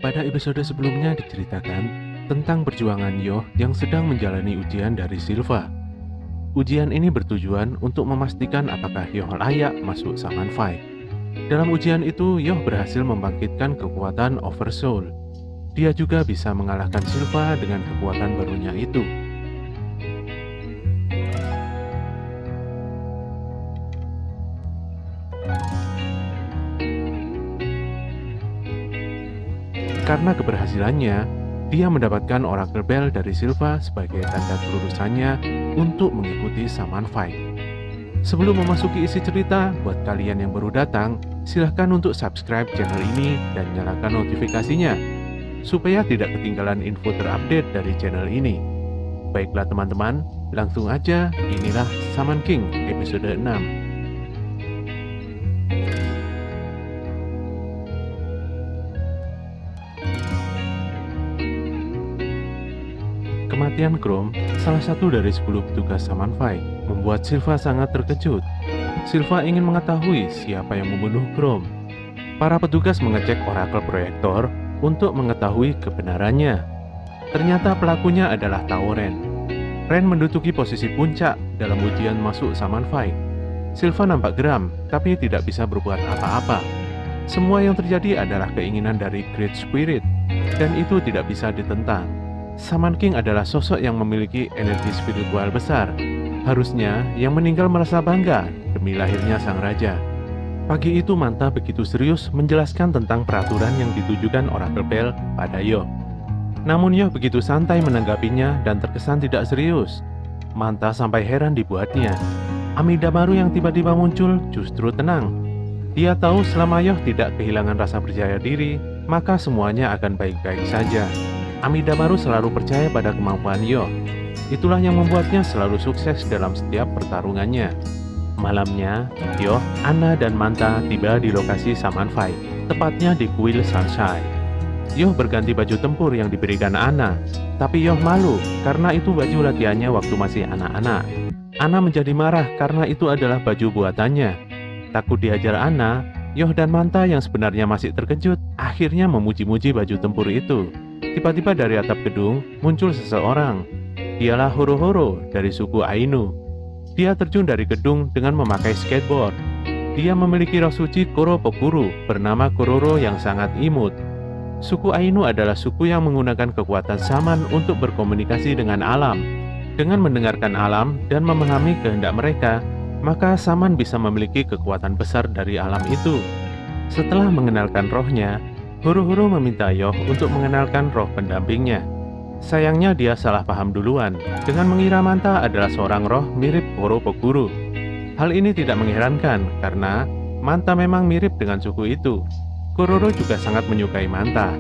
Pada episode sebelumnya diceritakan tentang perjuangan Yoh yang sedang menjalani ujian dari Silva. Ujian ini bertujuan untuk memastikan apakah Yoh layak masuk Shaman Fight. Dalam ujian itu, Yoh berhasil membangkitkan kekuatan Oversoul. Dia juga bisa mengalahkan Silva dengan kekuatan barunya itu. Karena keberhasilannya, dia mendapatkan Oracle Bell dari Silva sebagai tanda kelulusannya untuk mengikuti Shaman Fight. Sebelum memasuki isi cerita, buat kalian yang baru datang, silahkan untuk subscribe channel ini dan nyalakan notifikasinya, supaya tidak ketinggalan info terupdate dari channel ini. Baiklah teman-teman, langsung aja, inilah Shaman King episode 6. Kematian Chrome, salah satu dari 10 petugas Shaman Fight, membuat Silva sangat terkejut. Silva ingin mengetahui siapa yang membunuh Chrome. Para petugas mengecek Oracle Proyektor untuk mengetahui kebenarannya. Ternyata pelakunya adalah Tao Ren. Ren menduduki posisi puncak dalam ujian masuk Shaman Fight. Silva nampak geram, tapi tidak bisa berbuat apa-apa. Semua yang terjadi adalah keinginan dari Great Spirit, dan itu tidak bisa ditentang. Shaman King adalah sosok yang memiliki energi spiritual besar. Harusnya yang meninggal merasa bangga demi lahirnya sang raja. Pagi itu Manta begitu serius menjelaskan tentang peraturan yang ditujukan Oracle Bell pada Yoh. Namun Yoh begitu santai menanggapinya dan terkesan tidak serius. Manta sampai heran dibuatnya. Amidamaru yang tiba-tiba muncul justru tenang. Dia tahu selama Yoh tidak kehilangan rasa percaya diri, maka semuanya akan baik-baik saja. Amidamaru selalu percaya pada kemampuan Yoh. Itulah yang membuatnya selalu sukses dalam setiap pertarungannya. Malamnya, Yoh, Anna, dan Manta tiba di lokasi Shaman Fight, tepatnya di kuil Sunshine. Yoh berganti baju tempur yang diberikan Anna, tapi Yoh malu karena itu baju latihannya waktu masih anak-anak. Anna menjadi marah karena itu adalah baju buatannya. Takut diajar Anna, Yoh dan Manta yang sebenarnya masih terkejut akhirnya memuji-muji baju tempur itu. Tiba-tiba dari atap gedung muncul seseorang. Dialah Horo-Horo dari suku Ainu. Dia terjun dari gedung dengan memakai skateboard. Dia memiliki roh suci Koropokuru bernama Kororo yang sangat imut. Suku Ainu adalah suku yang menggunakan kekuatan shaman untuk berkomunikasi dengan alam. Dengan mendengarkan alam dan memahami kehendak mereka, maka shaman bisa memiliki kekuatan besar dari alam itu. Setelah mengenalkan rohnya, Horo-Horo meminta Yoh untuk mengenalkan roh pendampingnya. Sayangnya dia salah paham duluan dengan mengira Manta adalah seorang roh mirip Koropokuru. Hal ini tidak mengherankan karena Manta memang mirip dengan suku itu. Kororo juga sangat menyukai Manta.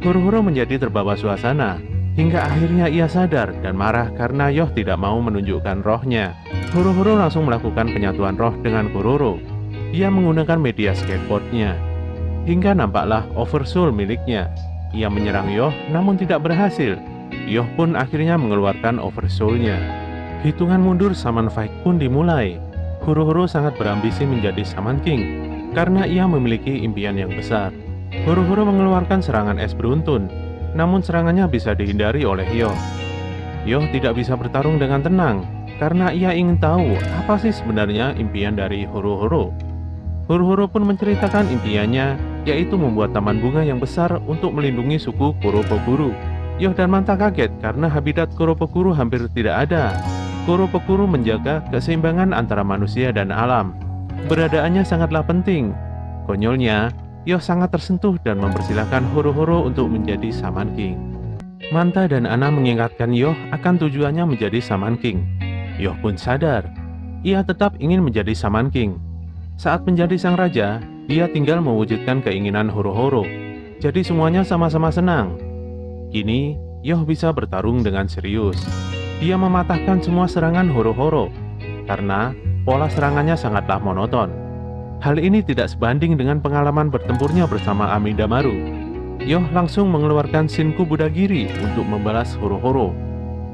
Horo-Horo menjadi terbawa suasana hingga akhirnya ia sadar dan marah karena Yoh tidak mau menunjukkan rohnya. Horo-Horo langsung melakukan penyatuan roh dengan Kororo. Dia menggunakan media skateboardnya. Hingga nampaklah Oversoul miliknya. Ia menyerang Yoh namun tidak berhasil. Yoh pun akhirnya mengeluarkan Oversoul-nya. Hitungan mundur Shaman Fight pun dimulai. Horo-Horo sangat berambisi menjadi Shaman King karena ia memiliki impian yang besar. Horo-Horo mengeluarkan serangan es beruntun, namun serangannya bisa dihindari oleh Yoh. Yoh tidak bisa bertarung dengan tenang karena ia ingin tahu apa sih sebenarnya impian dari Horo-Horo. Horo-Horo pun menceritakan impiannya, yaitu membuat taman bunga yang besar untuk melindungi suku Koropokuru. Yoh dan Manta kaget karena habitat Koropokuru hampir tidak ada. Koropokuru menjaga keseimbangan antara manusia dan alam. Beradaannya sangatlah penting. Konyolnya, Yoh sangat tersentuh dan mempersilahkan Horo-Horo untuk menjadi Shaman King. Manta dan Anna mengingatkan Yoh akan tujuannya menjadi Shaman King. Yoh pun sadar, ia tetap ingin menjadi Shaman King. Saat menjadi sang raja, dia tinggal mewujudkan keinginan Horo-Horo. Jadi semuanya sama-sama senang. Kini, Yoh bisa bertarung dengan serius. Dia mematahkan semua serangan Horo-Horo karena pola serangannya sangatlah monoton. Hal ini tidak sebanding dengan pengalaman bertempurnya bersama Amidamaru. Yoh langsung mengeluarkan Shinku Budagiri untuk membalas Horo-Horo.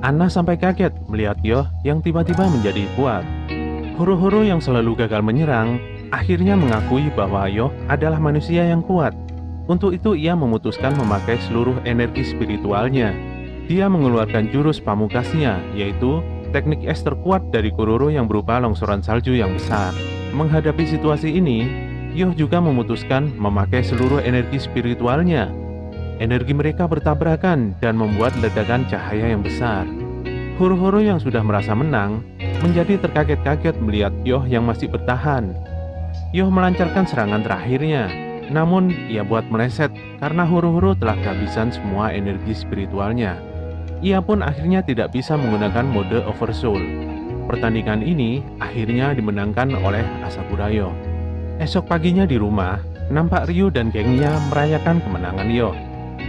Anna sampai kaget melihat Yoh yang tiba-tiba menjadi kuat. Horo-Horo yang selalu gagal menyerang akhirnya mengakui bahwa Yoh adalah manusia yang kuat. Untuk itu ia memutuskan memakai seluruh energi spiritualnya. Dia mengeluarkan jurus pamukasnya, yaitu teknik es terkuat dari Kuroro yang berupa longsoran salju yang besar. Menghadapi situasi ini, Yoh juga memutuskan memakai seluruh energi spiritualnya. Energi mereka bertabrakan dan membuat ledakan cahaya yang besar. Horo-horo yang sudah merasa menang menjadi terkaget-kaget melihat Yoh yang masih bertahan. Yoh melancarkan serangan terakhirnya, namun ia buat meleset karena horo-horo telah kehabisan semua energi spiritualnya. Ia pun akhirnya tidak bisa menggunakan mode Oversoul. Pertandingan ini akhirnya dimenangkan oleh Asakura Yoh. Esok paginya di rumah, nampak Ryu dan gengnya merayakan kemenangan Yoh.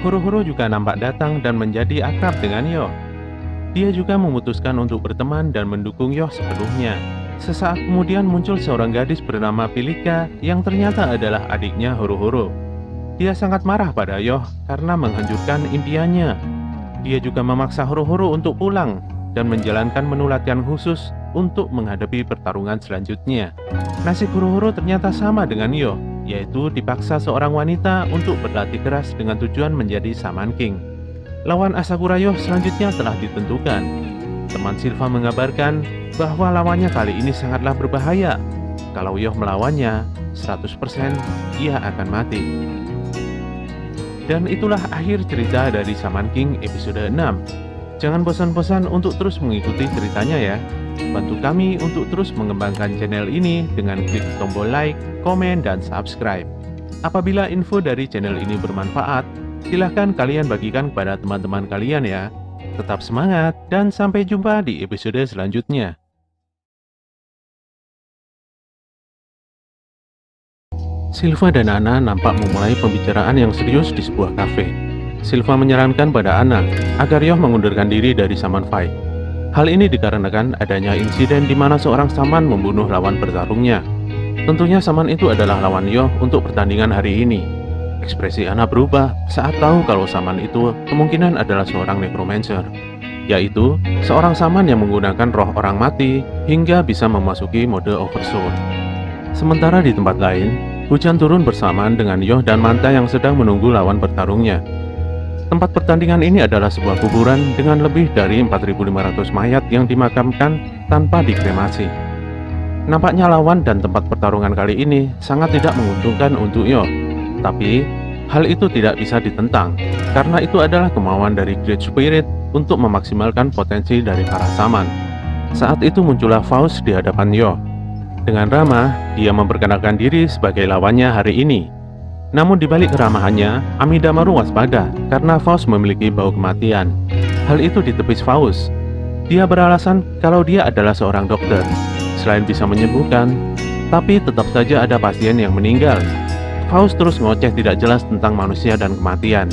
Horo-horo juga nampak datang dan menjadi akrab dengan Yoh. Dia juga memutuskan untuk berteman dan mendukung Yoh sepenuhnya. Sesaat kemudian muncul seorang gadis bernama Pilika yang ternyata adalah adiknya Horo-horo. Dia sangat marah pada Yoh karena menghancurkan impiannya. Dia juga memaksa Horo-horo untuk pulang dan menjalankan menu latihan khusus untuk menghadapi pertarungan selanjutnya. Nasib Horo-horo ternyata sama dengan Yoh, yaitu dipaksa seorang wanita untuk berlatih keras dengan tujuan menjadi Shaman King. Lawan Asakura Yoh selanjutnya telah ditentukan. Teman Silva mengabarkan bahwa lawannya kali ini sangatlah berbahaya. Kalau Yoh melawannya, 100% ia akan mati. Dan itulah akhir cerita dari Shaman King episode 6. Jangan bosan-bosan untuk terus mengikuti ceritanya ya. Bantu kami untuk terus mengembangkan channel ini dengan klik tombol like, komen, dan subscribe. Apabila info dari channel ini bermanfaat, silahkan kalian bagikan kepada teman-teman kalian ya. Tetap semangat dan sampai jumpa di episode selanjutnya. Silva dan Anna nampak memulai pembicaraan yang serius di sebuah kafe. Silva menyarankan pada Anna agar Yoh mengundurkan diri dari Shaman Fight. Hal ini dikarenakan adanya insiden di mana seorang Shaman membunuh lawan bertarungnya. Tentunya Shaman itu adalah lawan Yoh untuk pertandingan hari ini. Ekspresi Anna berubah saat tahu kalau Shaman itu kemungkinan adalah seorang necromancer, yaitu seorang Shaman yang menggunakan roh orang mati hingga bisa memasuki mode Oversoul. Sementara di tempat lain, hujan turun bersamaan dengan Yoh dan Manta yang sedang menunggu lawan bertarungnya. Tempat pertandingan ini adalah sebuah kuburan dengan lebih dari 4.500 mayat yang dimakamkan tanpa dikremasi. Nampaknya lawan dan tempat pertarungan kali ini sangat tidak menguntungkan untuk Yoh. Tapi, hal itu tidak bisa ditentang, karena itu adalah kemauan dari Great Spirit untuk memaksimalkan potensi dari para Shaman. Saat itu muncullah Faust di hadapan Yoh. Dengan ramah, dia memperkenalkan diri sebagai lawannya hari ini. Namun di balik keramahannya, Amidamaru waspada karena Faust memiliki bau kematian. Hal itu ditepis Faust. Dia beralasan kalau dia adalah seorang dokter. Selain bisa menyembuhkan, tapi tetap saja ada pasien yang meninggal. Faust terus ngoceh tidak jelas tentang manusia dan kematian.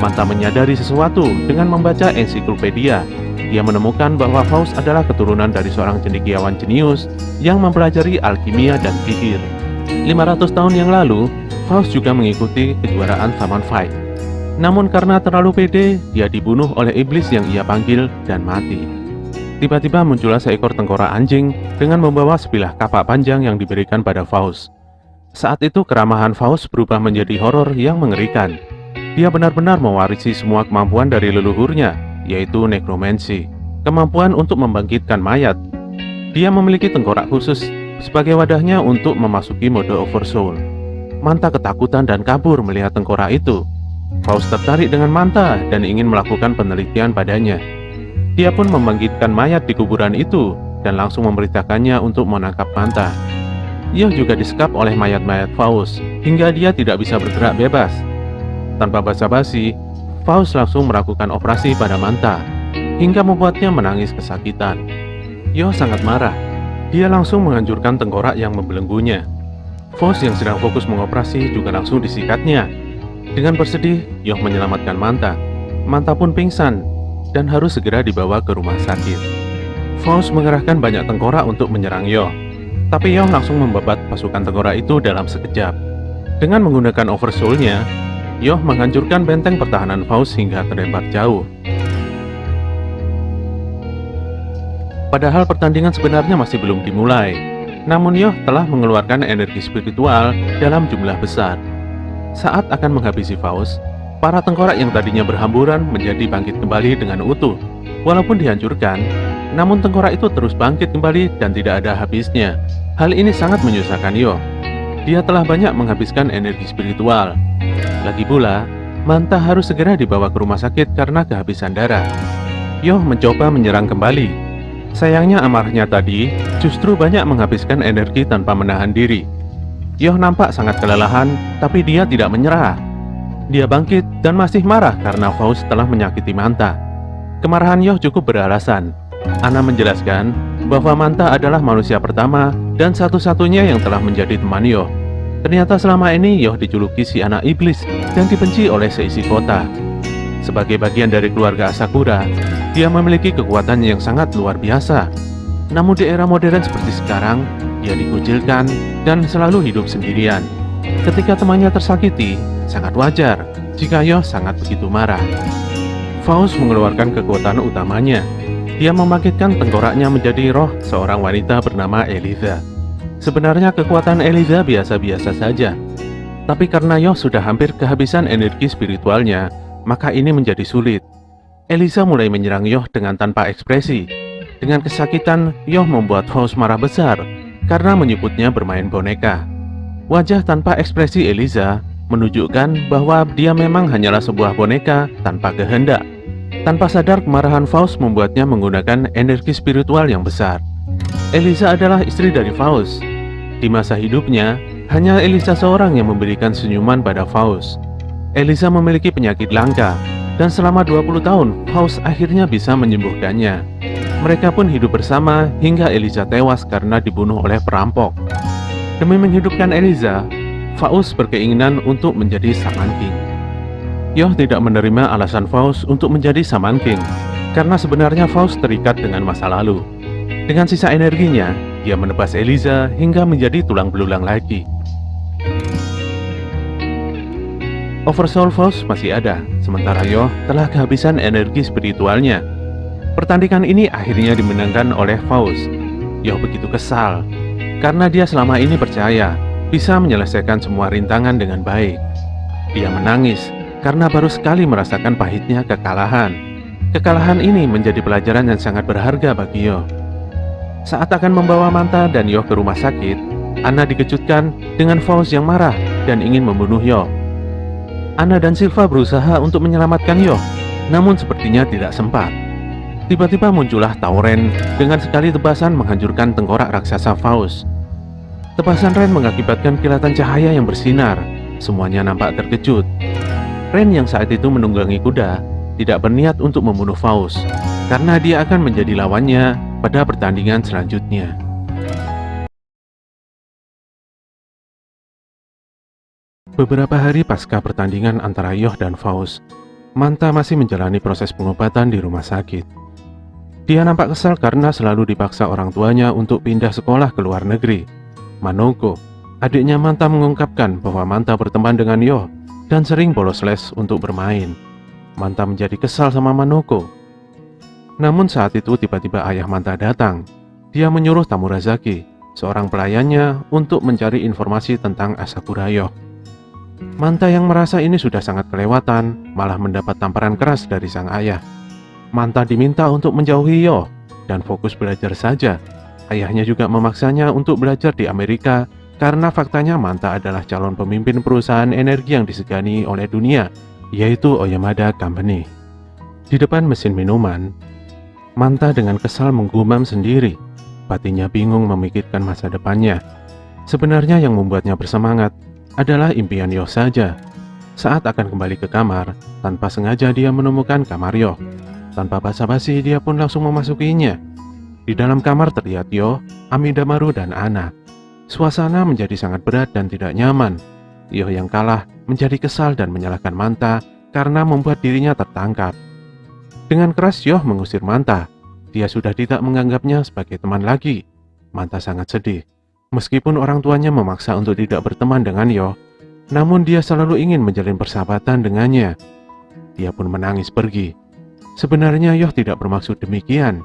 Manta menyadari sesuatu dengan membaca ensiklopedia. Dia menemukan bahwa Faust adalah keturunan dari seorang cendekiawan jenius yang mempelajari alkimia dan sihir. 500 tahun yang lalu, Faust juga mengikuti kejuaraan Shaman Fight. Namun karena terlalu pede, dia dibunuh oleh iblis yang ia panggil dan mati. Tiba-tiba muncullah seekor tengkorak anjing dengan membawa sebilah kapak panjang yang diberikan pada Faust. Saat itu keramahan Faust berubah menjadi horor yang mengerikan. Dia benar-benar mewarisi semua kemampuan dari leluhurnya, yaitu nekromansi, kemampuan untuk membangkitkan mayat. Dia memiliki tengkorak khusus sebagai wadahnya untuk memasuki mode Oversoul. Manta ketakutan dan kabur melihat tengkorak itu. Faust tertarik dengan Manta dan ingin melakukan penelitian padanya. Dia pun membangkitkan mayat di kuburan itu dan langsung memerintahkannya untuk menangkap Manta. Yoh juga disekap oleh mayat-mayat Faust hingga dia tidak bisa bergerak bebas. Tanpa basa-basi, Faust langsung melakukan operasi pada Manta hingga membuatnya menangis kesakitan. Yoh sangat marah. Dia langsung menghancurkan tengkorak yang membelenggunya. Faust yang sedang fokus mengoperasi juga langsung disikatnya. Dengan bersedih, Yoh menyelamatkan Manta. Manta pun pingsan dan harus segera dibawa ke rumah sakit. Faust mengerahkan banyak tengkorak untuk menyerang Yoh, tapi Yoh langsung membabat pasukan tengkorak itu dalam sekejap. Dengan menggunakan Oversoul-nya, Yoh menghancurkan benteng pertahanan Faust hingga terlempar jauh. Padahal pertandingan sebenarnya masih belum dimulai, namun Yoh telah mengeluarkan energi spiritual dalam jumlah besar. Saat akan menghabisi Faust, para tengkorak yang tadinya berhamburan menjadi bangkit kembali dengan utuh. Walaupun dihancurkan, namun tengkorak itu terus bangkit kembali dan tidak ada habisnya. Hal ini sangat menyusahkan Yoh. Dia telah banyak menghabiskan energi spiritual. Lagi pula, Manta harus segera dibawa ke rumah sakit karena kehabisan darah. Yoh mencoba menyerang kembali. Sayangnya amarahnya tadi justru banyak menghabiskan energi tanpa menahan diri. Yoh nampak sangat kelelahan, tapi dia tidak menyerah. Dia bangkit dan masih marah karena Faust telah menyakiti Manta. Kemarahan Yoh cukup beralasan. Anna menjelaskan bahwa Manta adalah manusia pertama dan satu-satunya yang telah menjadi teman Yoh. Ternyata selama ini Yoh dijuluki si anak iblis dan dibenci oleh seisi kota. Sebagai bagian dari keluarga Asakura, dia memiliki kekuatan yang sangat luar biasa. Namun di era modern seperti sekarang, dia dikucilkan dan selalu hidup sendirian. Ketika temannya tersakiti, sangat wajar jika Yoh sangat begitu marah. Faust mengeluarkan kekuatan utamanya. Dia membangkitkan tengkoraknya menjadi roh seorang wanita bernama Eliza. Sebenarnya kekuatan Eliza biasa-biasa saja, tapi karena Yoh sudah hampir kehabisan energi spiritualnya, maka ini menjadi sulit. Eliza mulai menyerang Yoh dengan tanpa ekspresi. Dengan kesakitan, Yoh membuat Faust marah besar karena menyebutnya bermain boneka. Wajah tanpa ekspresi Eliza menunjukkan bahwa dia memang hanyalah sebuah boneka tanpa kehendak. Tanpa sadar, kemarahan Faust membuatnya menggunakan energi spiritual yang besar. Eliza adalah istri dari Faust. Di masa hidupnya, hanya Eliza seorang yang memberikan senyuman pada Faust. Eliza memiliki penyakit langka, dan selama 20 tahun, Faust akhirnya bisa menyembuhkannya. Mereka pun hidup bersama hingga Eliza tewas karena dibunuh oleh perampok. Demi menghidupkan Eliza, Faust berkeinginan untuk menjadi Shaman King. Yoh tidak menerima alasan Faust untuk menjadi Shaman King, karena sebenarnya Faust terikat dengan masa lalu. Dengan sisa energinya, dia menebas Eliza hingga menjadi tulang belulang lagi. Oversoul Faust masih ada, sementara Yoh telah kehabisan energi spiritualnya. Pertandingan ini akhirnya dimenangkan oleh Faust. Yoh begitu kesal, karena dia selama ini percaya bisa menyelesaikan semua rintangan dengan baik. Dia menangis karena baru sekali merasakan pahitnya kekalahan. Kekalahan ini menjadi pelajaran yang sangat berharga bagi Yoh. Saat akan membawa Manta dan Yoh ke rumah sakit, Anna dikejutkan dengan Faust yang marah dan ingin membunuh Yoh. Anna dan Silva berusaha untuk menyelamatkan Yoh, namun sepertinya tidak sempat. Tiba-tiba muncullah Tauren dengan sekali tebasan menghancurkan tengkorak raksasa Faust. Tebasan Ren mengakibatkan kilatan cahaya yang bersinar. Semuanya nampak terkejut. Ren yang saat itu menunggangi kuda tidak berniat untuk membunuh Faust, karena dia akan menjadi lawannya pada pertandingan selanjutnya. Beberapa hari pasca pertandingan antara Yoh dan Faust, Manta masih menjalani proses pengobatan di rumah sakit. Dia nampak kesal karena selalu dipaksa orang tuanya untuk pindah sekolah ke luar negeri. Manoko, adiknya Manta, mengungkapkan bahwa Manta berteman dengan Yoh dan sering bolos les untuk bermain. Manta menjadi kesal sama Manoko. Namun saat itu tiba-tiba ayah Manta datang. Dia menyuruh Tamurazaki, seorang pelayannya, untuk mencari informasi tentang Asakura Yoh. Manta yang merasa ini sudah sangat kelewatan, malah mendapat tamparan keras dari sang ayah. Manta diminta untuk menjauhi Yoh dan fokus belajar saja. Ayahnya juga memaksanya untuk belajar di Amerika karena faktanya Manta adalah calon pemimpin perusahaan energi yang disegani oleh dunia, yaitu Oyamada Company. Di depan mesin minuman, Manta dengan kesal menggumam sendiri. Batinnya bingung memikirkan masa depannya. Sebenarnya yang membuatnya bersemangat adalah impian Yoh saja. Saat akan kembali ke kamar, tanpa sengaja dia menemukan kamar Yoh. Tanpa basa-basi, dia pun langsung memasukinya. Di dalam kamar terlihat Yoh, Amidamaru, dan Anna. Suasana menjadi sangat berat dan tidak nyaman. Yoh yang kalah menjadi kesal dan menyalahkan Manta karena membuat dirinya tertangkap. Dengan keras Yoh mengusir Manta. Dia sudah tidak menganggapnya sebagai teman lagi. Manta sangat sedih. Meskipun orang tuanya memaksa untuk tidak berteman dengan Yoh, namun dia selalu ingin menjalin persahabatan dengannya. Dia pun menangis pergi. Sebenarnya Yoh tidak bermaksud demikian.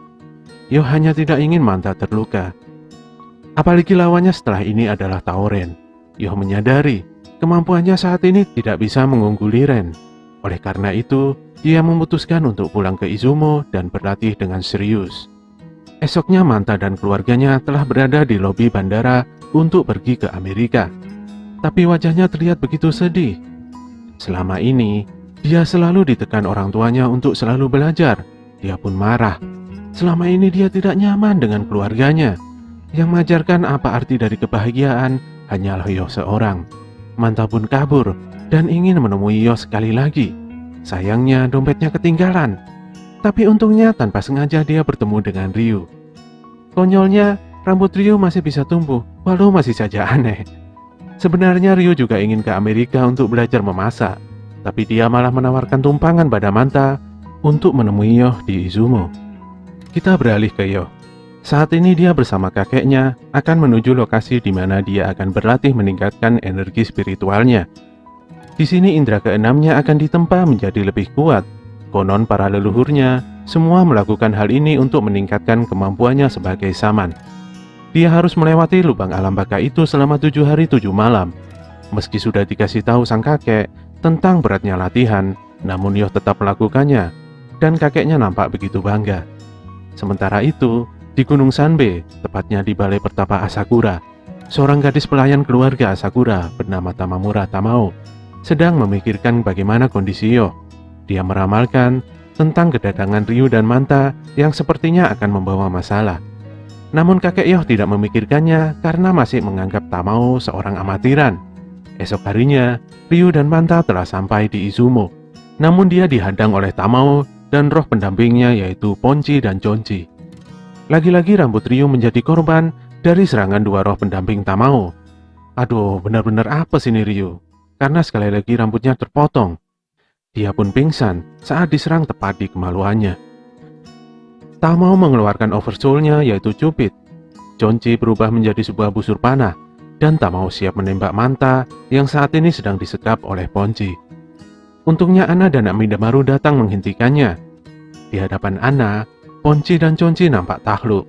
Yoh hanya tidak ingin Manta terluka. Apalagi lawannya setelah ini adalah Tauren. Yoh menyadari kemampuannya saat ini tidak bisa mengungguli Ren. Oleh karena itu, dia memutuskan untuk pulang ke Izumo dan berlatih dengan serius. Esoknya Manta dan keluarganya telah berada di lobi bandara untuk pergi ke Amerika. Tapi wajahnya terlihat begitu sedih. Selama ini, dia selalu ditekan orang tuanya untuk selalu belajar. Dia pun marah. Selama ini dia tidak nyaman dengan keluarganya. Yang mengajarkan apa arti dari kebahagiaan hanyalah Yoh seorang. Manta pun kabur dan ingin menemui Yoh sekali lagi. Sayangnya dompetnya ketinggalan. Tapi untungnya tanpa sengaja dia bertemu dengan Ryu. Konyolnya, rambut Ryu masih bisa tumbuh, walau masih saja aneh. Sebenarnya Ryu juga ingin ke Amerika untuk belajar memasak, tapi dia malah menawarkan tumpangan pada Manta untuk menemui Yoh di Izumo. Kita beralih ke Yoh. Saat ini dia bersama kakeknya akan menuju lokasi di mana dia akan berlatih meningkatkan energi spiritualnya. Di sini indera keenamnya akan ditempa menjadi lebih kuat. Konon para leluhurnya semua melakukan hal ini untuk meningkatkan kemampuannya sebagai saman. Dia harus melewati lubang alam baka itu selama 7 hari 7 malam. Meski sudah dikasih tahu sang kakek tentang beratnya latihan, namun Yoh tetap melakukannya, dan kakeknya nampak begitu bangga. Sementara itu, di Gunung Sanbe, tepatnya di balai pertapa Asakura, seorang gadis pelayan keluarga Asakura bernama Tamamura Tamao sedang memikirkan bagaimana kondisi Yoh. Dia meramalkan tentang kedatangan Ryu dan Manta yang sepertinya akan membawa masalah. Namun kakek Yoh tidak memikirkannya karena masih menganggap Tamao seorang amatiran. Esok harinya, Ryu dan Manta telah sampai di Izumo. Namun dia dihadang oleh Tamao dan roh pendampingnya yaitu Ponchi dan Chonchi. Lagi-lagi rambut Ryu menjadi korban dari serangan dua roh pendamping Tamao. Aduh, benar-benar apa sih ini Ryu? Karena sekali lagi rambutnya terpotong. Dia pun pingsan saat diserang tepat di kemaluannya. Tamao mengeluarkan oversoul-nya yaitu Cupid. Chonchi berubah menjadi sebuah busur panah dan Tamao siap menembak Manta yang saat ini sedang disekap oleh Ponchi. Untungnya Ana dan Amidamaru datang menghentikannya. Di hadapan Ana, Ponchi dan Chonchi nampak takluk.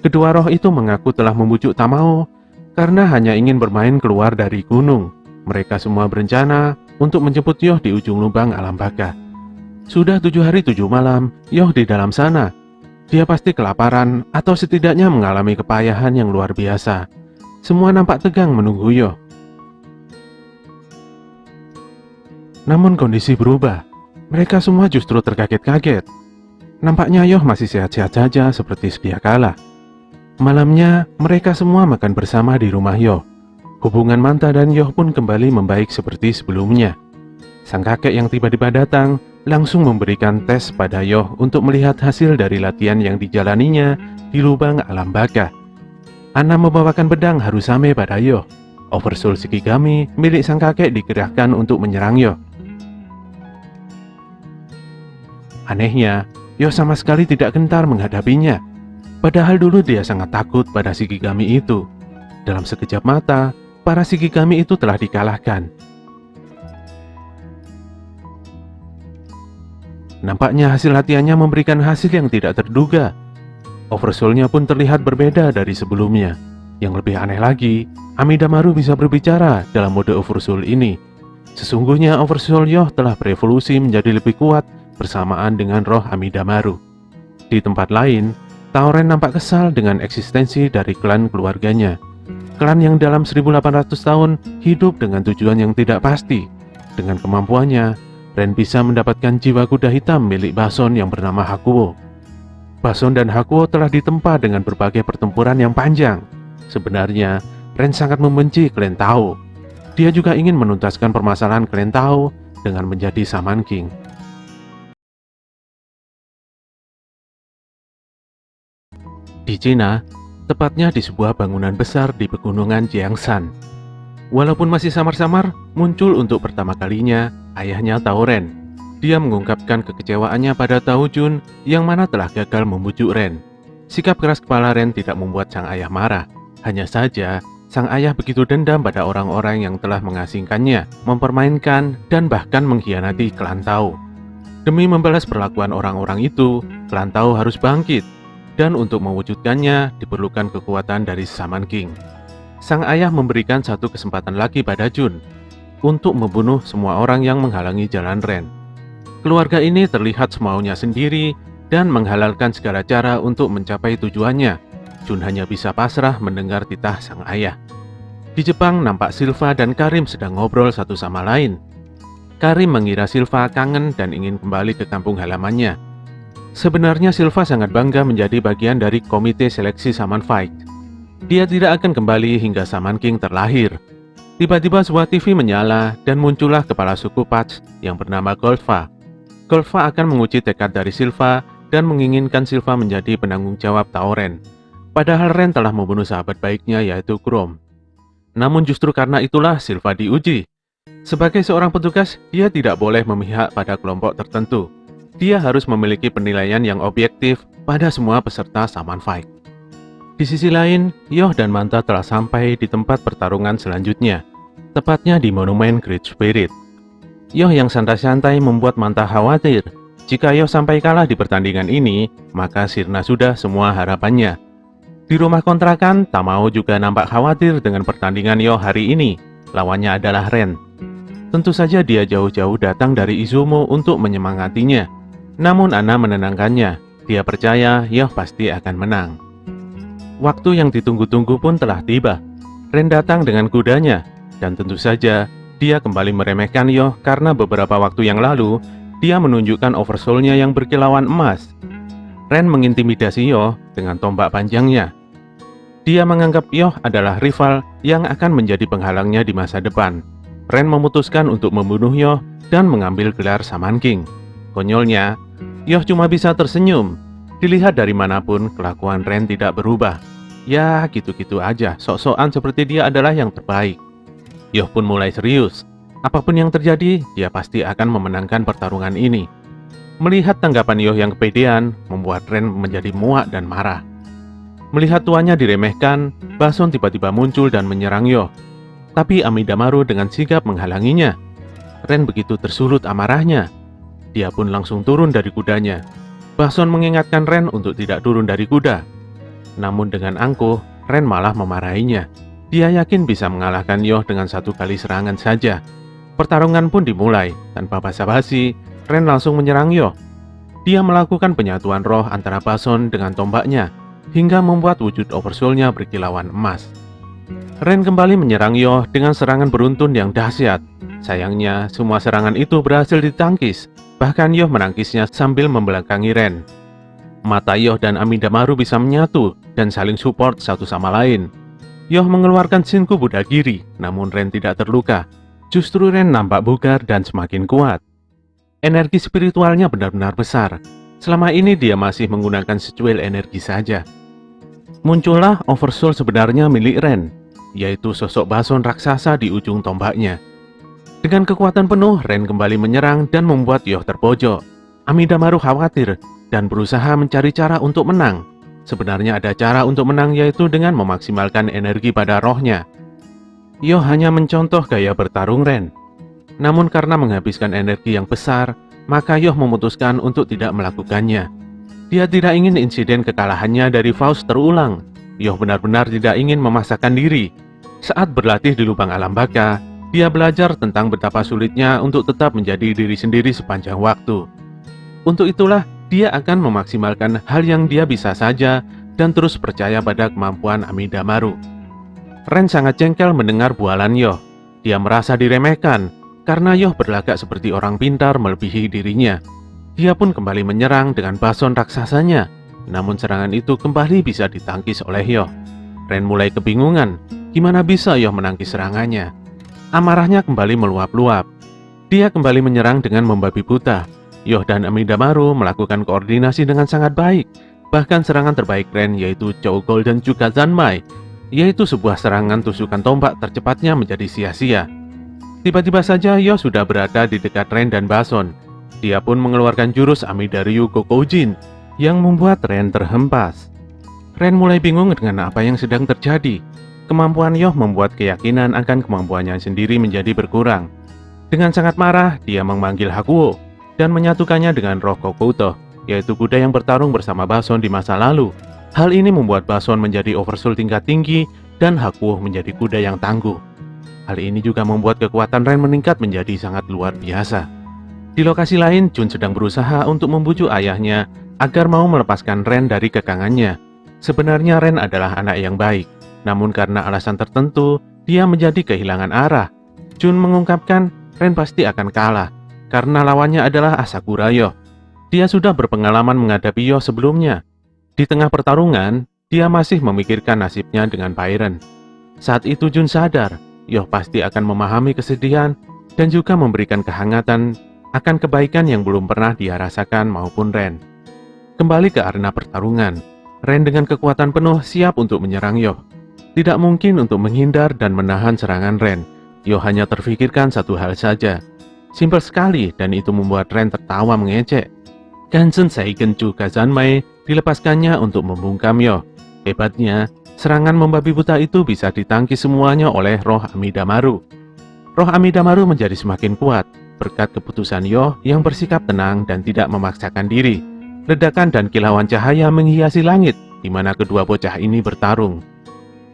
Kedua roh itu mengaku telah membujuk Tamao karena hanya ingin bermain keluar dari gunung. Mereka semua berencana untuk menjemput Yoh di ujung lubang alam baka. Sudah 7 hari 7 malam, Yoh di dalam sana. Dia pasti kelaparan atau setidaknya mengalami kepayahan yang luar biasa. Semua nampak tegang menunggu Yoh. Namun kondisi berubah. Mereka semua justru terkaget-kaget. Nampaknya Yoh masih sehat-sehat saja seperti sedia kala. Malamnya, mereka semua makan bersama di rumah Yoh. Hubungan Manta dan Yoh pun kembali membaik seperti sebelumnya. Sang kakek yang tiba-tiba datang langsung memberikan tes pada Yoh untuk melihat hasil dari latihan yang dijalaninya di lubang alam baka. Ana membawakan pedang Harusame pada Yoh. Oversoul Shikigami milik sang kakek dikerahkan untuk menyerang Yoh. Anehnya, Yoh sama sekali tidak gentar menghadapinya. Padahal dulu dia sangat takut pada Shikigami itu. Dalam sekejap mata, para Shikigami itu telah dikalahkan. Nampaknya hasil latihannya memberikan hasil yang tidak terduga. Oversoul-nya pun terlihat berbeda dari sebelumnya. Yang lebih aneh lagi, Amidamaru bisa berbicara dalam mode Oversoul ini. Sesungguhnya Oversoul Yoh telah berevolusi menjadi lebih kuat bersamaan dengan roh Amidamaru. Di tempat lain, Taoren nampak kesal dengan eksistensi dari klan keluarganya. Klan yang dalam 1800 tahun hidup dengan tujuan yang tidak pasti. Dengan kemampuannya, Ren bisa mendapatkan jiwa kuda hitam milik Bason yang bernama Hakuo. Bason dan Hakuo telah ditempa dengan berbagai pertempuran yang panjang. Sebenarnya, Ren sangat membenci klan Tao. Dia juga ingin menuntaskan permasalahan klan Tao dengan menjadi Shaman King. Di Cina, tepatnya di sebuah bangunan besar di pegunungan Jiangshan. Walaupun masih samar-samar, muncul untuk pertama kalinya ayahnya Tao Ren. Dia mengungkapkan kekecewaannya pada Tao Jun yang mana telah gagal membujuk Ren. Sikap keras kepala Ren tidak membuat sang ayah marah. Hanya saja, sang ayah begitu dendam pada orang-orang yang telah mengasingkannya, mempermainkan, dan bahkan mengkhianati klan Tao. Demi membalas perlakuan orang-orang itu, klan Tao harus bangkit. Dan untuk mewujudkannya diperlukan kekuatan dari Shaman King. Sang ayah memberikan satu kesempatan lagi pada Jun. untuk membunuh semua orang yang menghalangi jalan Ren. Keluarga ini terlihat semaunya sendiri dan menghalalkan segala cara untuk mencapai tujuannya. Jun hanya bisa pasrah mendengar titah sang ayah. Di Jepang nampak Silva dan Karim sedang ngobrol satu sama lain. Karim mengira Silva kangen dan ingin kembali ke kampung halamannya. Sebenarnya Silva sangat bangga menjadi bagian dari komite seleksi Shaman Fight. Dia tidak akan kembali hingga Shaman King terlahir. Tiba-tiba sebuah TV menyala dan muncullah kepala suku Patch yang bernama Goldfa. Goldfa akan menguji tekad dari Silva dan menginginkan Silva menjadi penanggung jawab Tauren. Padahal Ren telah membunuh sahabat baiknya yaitu Chrome. Namun justru karena itulah Silva diuji. Sebagai seorang petugas, dia tidak boleh memihak pada kelompok tertentu. Dia harus memiliki penilaian yang objektif pada semua peserta Shaman Fight. Di sisi lain, Yoh dan Manta telah sampai di tempat pertarungan selanjutnya, tepatnya di Monumen Great Spirit. Yoh yang santai-santai membuat Manta khawatir. Jika Yoh sampai kalah di pertandingan ini, maka sirna sudah semua harapannya. Di rumah kontrakan, Tamao juga nampak khawatir dengan pertandingan Yoh hari ini. Lawannya adalah Ren. Tentu saja dia jauh-jauh datang dari Izumo untuk menyemangatinya. Namun Anna menenangkannya. Dia percaya Yoh pasti akan menang. Waktu yang ditunggu-tunggu pun telah tiba. Ren datang dengan kudanya, dan tentu saja dia kembali meremehkan Yoh karena beberapa waktu yang lalu dia menunjukkan oversoul-nya yang berkilauan emas. Ren mengintimidasi Yoh dengan tombak panjangnya. Dia menganggap Yoh adalah rival yang akan menjadi penghalangnya di masa depan. Ren memutuskan untuk membunuh Yoh dan mengambil gelar Shaman King. Konyolnya, Yoh cuma bisa tersenyum. Dilihat dari manapun, kelakuan Ren tidak berubah. Ya, gitu-gitu aja, sok-sokan seperti dia adalah yang terbaik. Yoh pun mulai serius. Apapun yang terjadi, dia pasti akan memenangkan pertarungan ini. Melihat tanggapan Yoh yang kepedean, membuat Ren menjadi muak dan marah. Melihat tuannya diremehkan, Bason tiba-tiba muncul dan menyerang Yoh. Tapi Amidamaru dengan sigap menghalanginya. Ren begitu tersulut amarahnya. Dia pun langsung turun dari kudanya. Bason mengingatkan Ren untuk tidak turun dari kuda. Namun dengan angkuh, Ren malah memarahinya. Dia yakin bisa mengalahkan Yoh dengan satu kali serangan saja. Pertarungan pun dimulai. Tanpa basa-basi, Ren langsung menyerang Yoh. Dia melakukan penyatuan roh antara Bason dengan tombaknya, hingga membuat wujud oversoul-nya berkilauan emas. Ren kembali menyerang Yoh dengan serangan beruntun yang dahsyat. Sayangnya, semua serangan itu berhasil ditangkis. Bahkan Yoh menangkisnya sambil membelakangi Ren. Mata Yoh dan Amidamaru bisa menyatu dan saling support satu sama lain. Yoh mengeluarkan Shinku Budagiri, namun Ren tidak terluka. Justru Ren nampak bugar dan semakin kuat. Energi spiritualnya benar-benar besar. Selama ini dia masih menggunakan secuil energi saja. Muncullah oversoul sebenarnya milik Ren, yaitu sosok Bason raksasa di ujung tombaknya. Dengan kekuatan penuh, Ren kembali menyerang dan membuat Yoh terpojok. Amidamaru khawatir dan berusaha mencari cara untuk menang. Sebenarnya ada cara untuk menang, yaitu dengan memaksimalkan energi pada rohnya. Yoh hanya mencontoh gaya bertarung Ren. Namun karena menghabiskan energi yang besar, maka Yoh memutuskan untuk tidak melakukannya. Dia tidak ingin insiden kekalahannya dari Faust terulang. Yoh benar-benar tidak ingin memaksakan diri. Saat berlatih di lubang alam baka, dia belajar tentang betapa sulitnya untuk tetap menjadi diri sendiri sepanjang waktu. Untuk itulah, dia akan memaksimalkan hal yang dia bisa saja dan terus percaya pada kemampuan Amidamaru. Ren sangat jengkel mendengar bualan Yoh. Dia merasa diremehkan karena Yoh berlagak seperti orang pintar melebihi dirinya. Dia pun kembali menyerang dengan Bason raksasanya. Namun serangan itu kembali bisa ditangkis oleh Yoh. Ren mulai kebingungan, gimana bisa Yoh menangkis serangannya. Amarahnya kembali meluap-luap. Dia kembali menyerang dengan membabi buta. Yoh dan Amidamaru melakukan koordinasi dengan sangat baik. Bahkan serangan terbaik Ren yaitu Chou Golden juga Zanmai, yaitu sebuah serangan tusukan tombak tercepatnya menjadi sia-sia. Tiba-tiba saja Yoh sudah berada di dekat Ren dan Bason. Dia pun mengeluarkan jurus Amidaryu Gokoujin yang membuat Ren terhempas. Ren mulai bingung dengan apa yang sedang terjadi. Kemampuan Yoh membuat keyakinan akan kemampuannya sendiri menjadi berkurang. Dengan sangat marah, dia memanggil Hakuo dan menyatukannya dengan roh Kokuto, yaitu kuda yang bertarung bersama Bason di masa lalu. Hal ini membuat Bason menjadi oversoul tingkat tinggi dan Hakuo menjadi kuda yang tangguh. Hal ini juga membuat kekuatan Ren meningkat menjadi sangat luar biasa. Di lokasi lain, Jun sedang berusaha untuk membujuk ayahnya agar mau melepaskan Ren dari kekangannya. Sebenarnya Ren adalah anak yang baik, namun karena alasan tertentu, dia menjadi kehilangan arah. Jun mengungkapkan Ren pasti akan kalah, karena lawannya adalah Asakura Yoh. Dia sudah berpengalaman menghadapi Yoh sebelumnya. Di tengah pertarungan, dia masih memikirkan nasibnya dengan Byron. Saat itu Jun sadar, Yoh pasti akan memahami kesedihan dan juga memberikan kehangatan akan kebaikan yang belum pernah dia rasakan maupun Ren. Kembali ke arena pertarungan, Ren dengan kekuatan penuh siap untuk menyerang Yoh. Tidak mungkin untuk menghindar dan menahan serangan Ren. Yoh hanya terfikirkan satu hal saja. Simpel sekali dan itu membuat Ren tertawa mengejek. Gansen Seigenju Kazanmai dilepaskannya untuk membungkam Yoh. Hebatnya, serangan membabi buta itu bisa ditangkis semuanya oleh roh Amidamaru. Roh Amidamaru menjadi semakin kuat berkat keputusan Yoh yang bersikap tenang dan tidak memaksakan diri. Ledakan dan kilauan cahaya menghiasi langit di mana kedua bocah ini bertarung.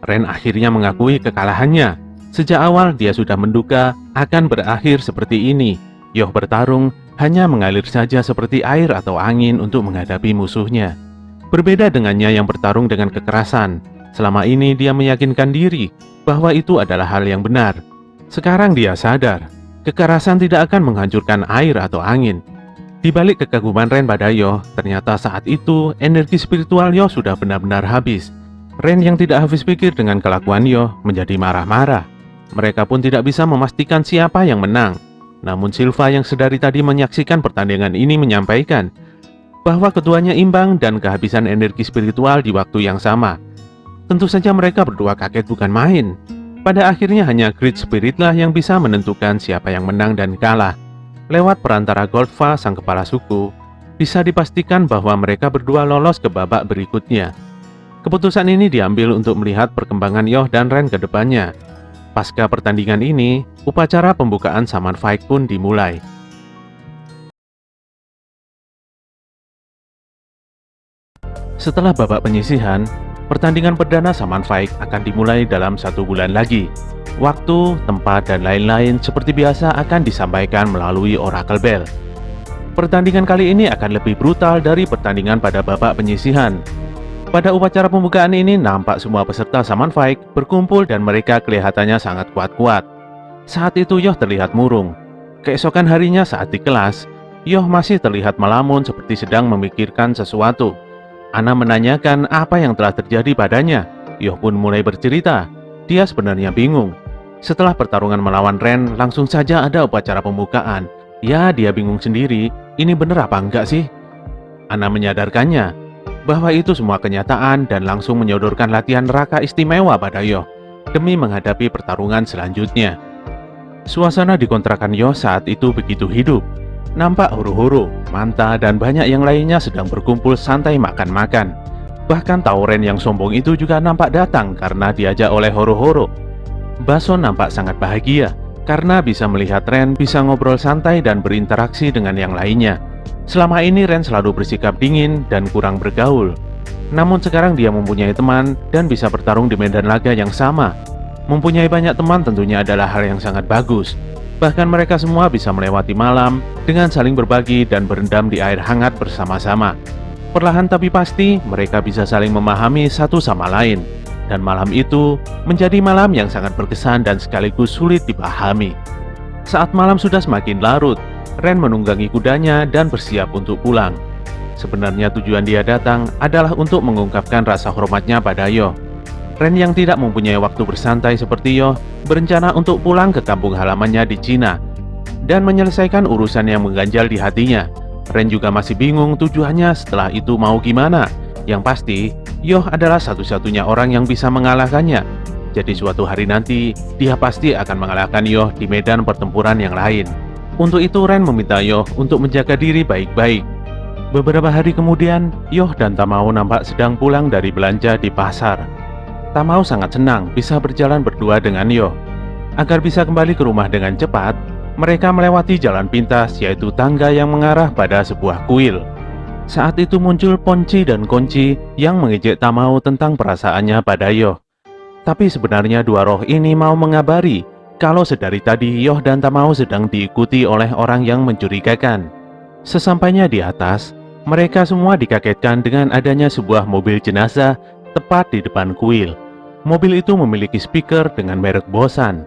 Ren akhirnya mengakui kekalahannya. Sejak awal dia sudah menduga akan berakhir seperti ini. Yoh bertarung hanya mengalir saja seperti air atau angin untuk menghadapi musuhnya. Berbeda dengannya yang bertarung dengan kekerasan. Selama ini dia meyakinkan diri bahwa itu adalah hal yang benar. Sekarang dia sadar, kekerasan tidak akan menghancurkan air atau angin. Di balik kekaguman Ren pada Yoh, ternyata saat itu energi spiritual Yoh sudah benar-benar habis. Ren yang tidak habis pikir dengan kelakuan Yoh menjadi marah-marah. Mereka pun tidak bisa memastikan siapa yang menang. Namun Silva yang sedari tadi menyaksikan pertandingan ini menyampaikan bahwa keduanya imbang dan kehabisan energi spiritual di waktu yang sama. Tentu saja mereka berdua kaget bukan main. Pada akhirnya hanya Great Spirit lah yang bisa menentukan siapa yang menang dan kalah. Lewat perantara Goldfa, sang kepala suku, bisa dipastikan bahwa mereka berdua lolos ke babak berikutnya. Keputusan ini diambil untuk melihat perkembangan Yoh dan Ren ke depannya. Pasca pertandingan ini, upacara pembukaan Saman Fight pun dimulai. Setelah babak penyisihan, pertandingan perdana Saman Fight akan dimulai dalam 1 bulan lagi. Waktu, tempat, dan lain-lain seperti biasa akan disampaikan melalui Oracle Bell. Pertandingan kali ini akan lebih brutal dari pertandingan pada babak penyisihan. Pada upacara pembukaan ini nampak semua peserta Saman Fight berkumpul dan mereka kelihatannya sangat kuat-kuat. Saat itu Yoh terlihat murung. Keesokan harinya saat di kelas, Yoh masih terlihat melamun seperti sedang memikirkan sesuatu. Ana menanyakan apa yang telah terjadi padanya. Yoh pun mulai bercerita. Dia sebenarnya bingung. Setelah pertarungan melawan Ren, langsung saja ada upacara pembukaan. Ya, dia bingung sendiri. Ini bener apa enggak sih? Ana menyadarkannya bahwa itu semua kenyataan dan langsung menyodorkan latihan neraka istimewa pada Yoh demi menghadapi pertarungan selanjutnya. Suasana di kontrakan Yoh saat itu begitu hidup. Nampak Horo-Horo, Manta, dan banyak yang lainnya sedang berkumpul santai makan-makan. Bahkan Tauren yang sombong itu juga nampak datang karena diajak oleh Horo-Horo. Bason nampak sangat bahagia karena bisa melihat Ren bisa ngobrol santai dan berinteraksi dengan yang lainnya. Selama ini Ren selalu bersikap dingin dan kurang bergaul. Namun sekarang dia mempunyai teman dan bisa bertarung di medan laga yang sama. Mempunyai banyak teman tentunya adalah hal yang sangat bagus. Bahkan mereka semua bisa melewati malam dengan saling berbagi dan berendam di air hangat bersama-sama. Perlahan tapi pasti mereka bisa saling memahami satu sama lain. Dan malam itu menjadi malam yang sangat berkesan dan sekaligus sulit dipahami. Saat malam sudah semakin larut, Ren menunggangi kudanya dan bersiap untuk pulang. Sebenarnya tujuan dia datang adalah untuk mengungkapkan rasa hormatnya pada Yoh. Ren yang tidak mempunyai waktu bersantai seperti Yoh berencana untuk pulang ke kampung halamannya di Cina dan menyelesaikan urusan yang mengganjal di hatinya. Ren juga masih bingung tujuannya setelah itu mau gimana. Yang pasti, Yoh adalah satu-satunya orang yang bisa mengalahkannya. Jadi suatu hari nanti, dia pasti akan mengalahkan Yoh di medan pertempuran yang lain. Untuk itu Ren meminta Yoh untuk menjaga diri baik-baik. Beberapa hari kemudian, Yoh dan Tamao nampak sedang pulang dari belanja di pasar. Tamao sangat senang bisa berjalan berdua dengan Yoh. Agar bisa kembali ke rumah dengan cepat, mereka melewati jalan pintas yaitu tangga yang mengarah pada sebuah kuil. Saat itu muncul Ponci dan Konci yang mengejek Tamao tentang perasaannya pada Yoh. Tapi sebenarnya dua roh ini mau mengabari kalau sedari tadi Yoh dan Tamao sedang diikuti oleh orang yang mencurigakan. Sesampainya di atas, mereka semua dikagetkan dengan adanya sebuah mobil jenazah tepat di depan kuil. Mobil itu memiliki speaker dengan merek Bosan.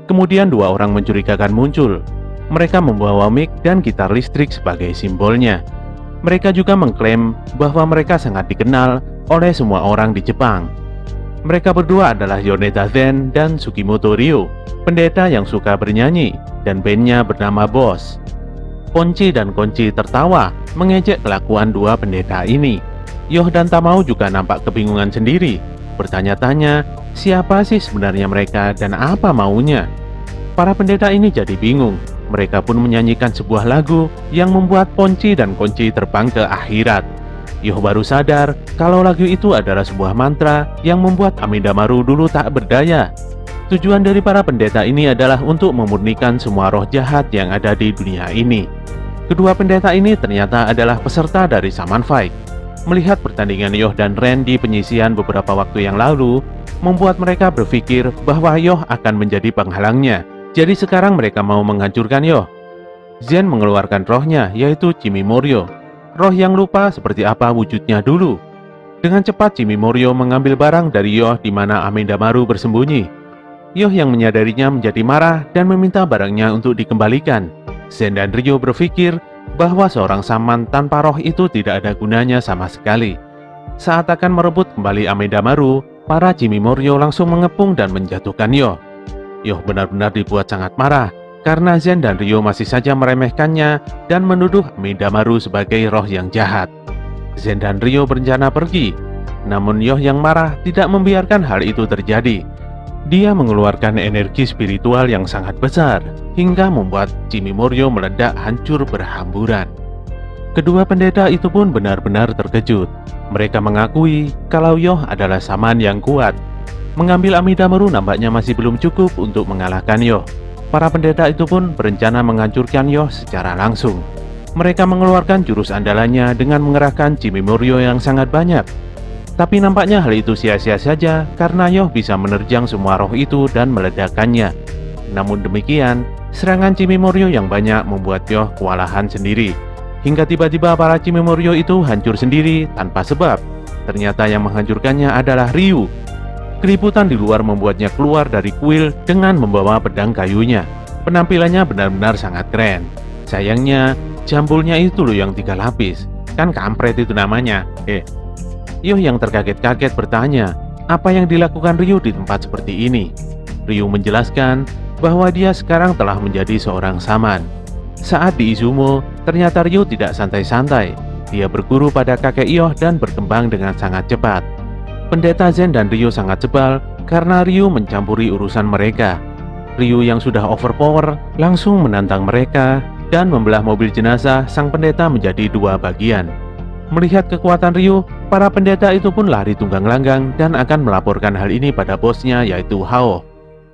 Kemudian dua orang mencurigakan muncul. Mereka membawa mic dan gitar listrik sebagai simbolnya. Mereka juga mengklaim bahwa mereka sangat dikenal oleh semua orang di Jepang. Mereka berdua adalah Yoneda Zen dan Sugimoto Ryo, pendeta yang suka bernyanyi, dan bandnya bernama Boss. Ponci dan Konci tertawa mengejek kelakuan dua pendeta ini. Yoh dan Tamao juga nampak kebingungan sendiri, bertanya-tanya siapa sih sebenarnya mereka dan apa maunya. Para pendeta ini jadi bingung. Mereka pun menyanyikan sebuah lagu yang membuat Ponci dan Konci terbang ke akhirat. Yoh baru sadar kalau lagu itu adalah sebuah mantra yang membuat Amidamaru dulu tak berdaya. Tujuan dari para pendeta ini adalah untuk memurnikan semua roh jahat yang ada di dunia ini. Kedua pendeta ini ternyata adalah peserta dari Saman Fight. Melihat pertandingan Yoh dan Ren di penyisian beberapa waktu yang lalu, membuat mereka berpikir bahwa Yoh akan menjadi penghalangnya. Jadi sekarang mereka mau menghancurkan Yoh. Zen mengeluarkan rohnya, yaitu Chimimoryo. Roh yang lupa seperti apa wujudnya dulu. Dengan cepat Chimimoryo mengambil barang dari Yoh di mana Amidamaru bersembunyi. Yoh yang menyadarinya menjadi marah dan meminta barangnya untuk dikembalikan. Zen dan Ryo berpikir bahwa seorang saman tanpa roh itu tidak ada gunanya sama sekali. Saat akan merebut kembali Amidamaru, para Chimimoryo langsung mengepung dan menjatuhkan Yoh. Yoh benar-benar dibuat sangat marah karena Zen dan Ryo masih saja meremehkannya dan menuduh Amidamaru sebagai roh yang jahat. Zen dan Ryo berencana pergi, namun Yoh yang marah tidak membiarkan hal itu terjadi. Dia mengeluarkan energi spiritual yang sangat besar hingga membuat Chimimoryo meledak hancur berhamburan. Kedua pendeta itu pun benar-benar terkejut. Mereka mengakui kalau Yoh adalah saman yang kuat. Mengambil Amidamaru nampaknya masih belum cukup untuk mengalahkan Yoh. Para pendeta itu pun berencana menghancurkan Yoh secara langsung. Mereka mengeluarkan jurus andalannya dengan mengerahkan Chimimoryo yang sangat banyak. Tapi nampaknya hal itu sia-sia saja karena Yoh bisa menerjang semua roh itu dan meledakkannya. Namun demikian, serangan Chimimoryo yang banyak membuat Yoh kewalahan sendiri. Hingga tiba-tiba para Chimimoryo itu hancur sendiri tanpa sebab. Ternyata yang menghancurkannya adalah Ryu. Keributan di luar membuatnya keluar dari kuil dengan membawa pedang kayunya. Penampilannya benar-benar sangat keren. Sayangnya, jambulnya itu loh yang 3 lapis. Kan kampret itu namanya. Yoh yang terkaget-kaget bertanya, apa yang dilakukan Ryu di tempat seperti ini? Ryu menjelaskan bahwa dia sekarang telah menjadi seorang saman. Saat di Izumo, ternyata Ryu tidak santai-santai. Dia berguru pada kakek Yoh dan berkembang dengan sangat cepat. Pendeta Zen dan Ryo sangat sebal karena Ryu mencampuri urusan mereka. Ryu yang sudah overpower langsung menantang mereka dan membelah mobil jenazah sang pendeta menjadi 2 bagian. Melihat kekuatan Ryu, para pendeta itu pun lari tunggang langgang dan akan melaporkan hal ini pada bosnya yaitu Hao.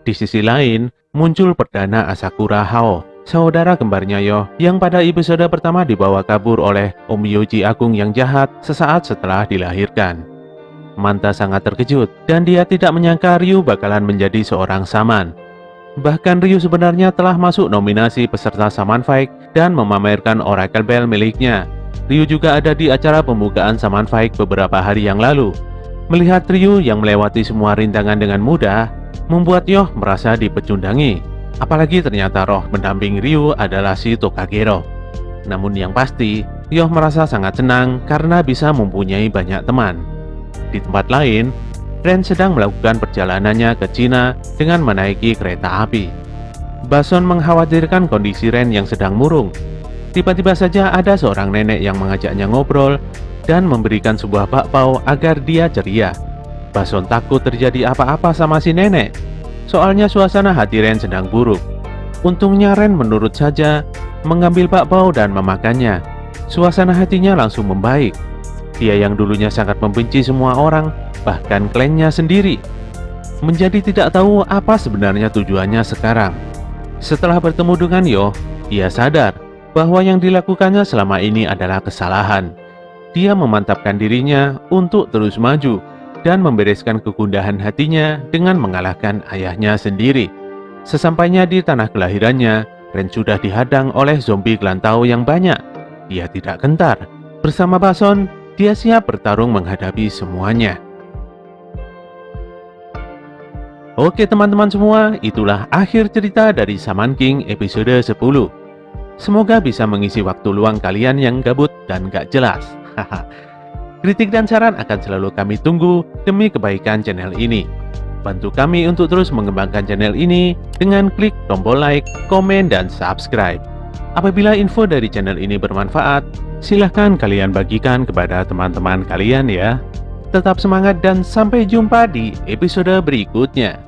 Di sisi lain, muncul Perdana Asakura Hao, saudara kembarnya Yoh yang pada episode pertama dibawa kabur oleh Om Yoji Agung yang jahat sesaat setelah dilahirkan. Manta sangat terkejut dan dia tidak menyangka Ryu bakalan menjadi seorang saman. Bahkan Ryu sebenarnya telah masuk nominasi peserta Saman Fight dan memamerkan Oracle Bell miliknya. Ryu juga ada di acara pembukaan Saman Fight beberapa hari yang lalu. Melihat Ryu yang melewati semua rintangan dengan mudah, membuat Yoh merasa dipecundangi. Apalagi ternyata roh pendamping Ryu adalah si Tokagero. Namun yang pasti, Yoh merasa sangat senang karena bisa mempunyai banyak teman. Di tempat lain, Ren sedang melakukan perjalanannya ke Cina dengan menaiki kereta api. Bason mengkhawatirkan kondisi Ren yang sedang murung. Tiba-tiba saja ada seorang nenek yang mengajaknya ngobrol dan memberikan sebuah bakpao agar dia ceria. Bason takut terjadi apa-apa sama si nenek. Soalnya suasana hati Ren sedang buruk. Untungnya Ren menurut saja, mengambil bakpao dan memakannya. Suasana hatinya langsung membaik. Dia yang dulunya sangat membenci semua orang, bahkan klannya sendiri, menjadi tidak tahu apa sebenarnya tujuannya sekarang. Setelah bertemu dengan Yoh, dia sadar bahwa yang dilakukannya selama ini adalah kesalahan. Dia memantapkan dirinya untuk terus maju dan membereskan kegundahan hatinya dengan mengalahkan ayahnya sendiri. Sesampainya di tanah kelahirannya, Ren sudah dihadang oleh zombie gelantau yang banyak. Dia tidak gentar. Bersama Bason, dia siap bertarung menghadapi semuanya. Oke teman-teman semua, itulah akhir cerita dari Shaman King episode 10. Semoga bisa mengisi waktu luang kalian yang gabut dan gak jelas. Kritik dan saran akan selalu kami tunggu demi kebaikan channel ini. Bantu kami untuk terus mengembangkan channel ini dengan klik tombol like, komen, dan subscribe. Apabila info dari channel ini bermanfaat, silahkan kalian bagikan kepada teman-teman kalian ya. Tetap semangat dan sampai jumpa di episode berikutnya.